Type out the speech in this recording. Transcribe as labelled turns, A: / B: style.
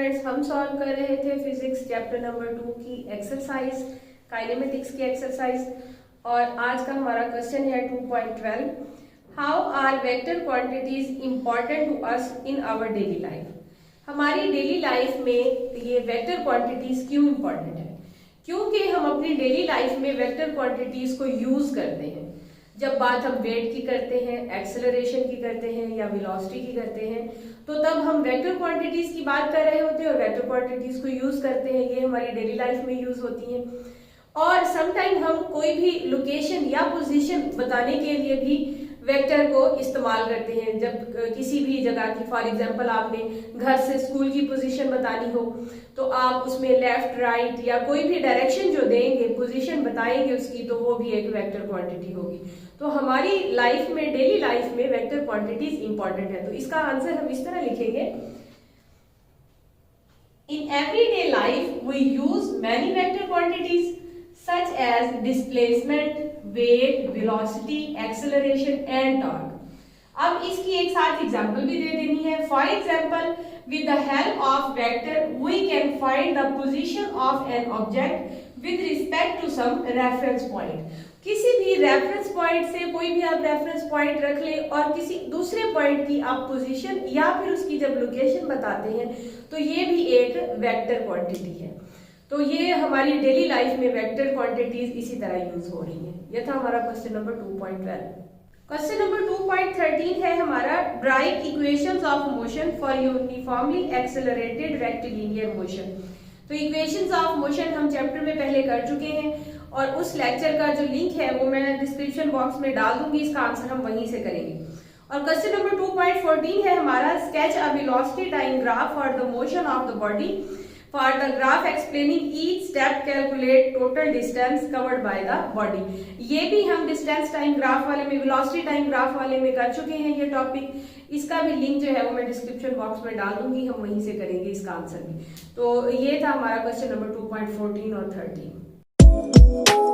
A: Students, हम solve कर रहे थे फिजिक्स चैप्टर नंबर 2 की एक्सरसाइज, काइनेमेटिक्स की एक्सरसाइज। और आज का हमारा क्वेश्चन है 2.12, how are vector quantities important to us in our daily life. हमारी डेली लाइफ में ये वेक्टर क्वांटिटीज क्यों इम्पॉर्टेंट है? क्योंकि हम अपनी डेली लाइफ में वेक्टर क्वांटिटीज को यूज करते हैं। जब बात हम वेट की करते हैं, एक्सेलरेशन की करते हैं या वेलोसिटी की करते हैं, तो तब हम वेक्टर क्वांटिटीज की बात कर रहे होते हैं और वेक्टर क्वांटिटीज को यूज करते हैं। ये हमारी डेली लाइफ में यूज होती हैं। और समटाइम हम कोई भी लोकेशन या पोजीशन बताने के लिए भी वेक्टर को इस्तेमाल करते हैं। जब किसी भी जगह की, फॉर एग्जांपल आपने घर से स्कूल की पोजीशन बतानी हो, तो आप उसमें लेफ्ट, राइट या कोई भी डायरेक्शन जो देंगे, पोजीशन बताएंगे उसकी, तो वो भी एक वेक्टर क्वांटिटी होगी। तो हमारी लाइफ में, डेली लाइफ में वेक्टर क्वांटिटीज इंपॉर्टेंट है। तो इसका आंसर हम इस तरह लिखेंगे, in everyday life we use many vector quantities such as displacement, weight, velocity, acceleration and torque. अब इसकी एक साथ एग्जांपल भी दे देनी है। For example, with the help of vector we can find the position of an object with respect to some reference point. किसी भी reference point से कोई भी आप रेफरेंस पॉइंट रख ले और किसी दूसरे पॉइंट की आप पोजीशन या फिर उसकी जब लोकेशन बताते हैं, तो ये भी एक वेक्टर क्वांटिटी है। तो ये हमारी डेली लाइफ में वेक्टर क्वांटिटीज इसी तरह यूज हो रही हैं। ये था हमारा क्वेश्चन नंबर 2.12। क्वेश्चन नंबर 2.13 है हमारा, right equations of motion for uniformly accelerated rectilinear motion. तो इक्वेशंस ऑफ मोशन हम चैप्टर में पहले कर चुके हैं और उस लेक्चर का जो लिंक है वो मैं डिस्क्रिप्शन बॉक्स में डाल दूंगी। इसका आंसर हम वहीं से करेंगे। और क्वेश्चन नंबर 2.14 है हमारा, sketch a velocity time graph for the motion of the body. For the graph explaining each step, calculate total distance covered by the body. ये भी हम डिस्टेंस टाइम ग्राफ वाले में, वेलोसिटी टाइम ग्राफ वाले में कर चुके हैं ये टॉपिक। इसका भी लिंक जो है वो मैं डिस्क्रिप्शन बॉक्स में डाल दूंगी, हम वहीं से करेंगे इसका आंसर भी। तो ये था हमारा क्वेश्चन नंबर 2.14 और 13।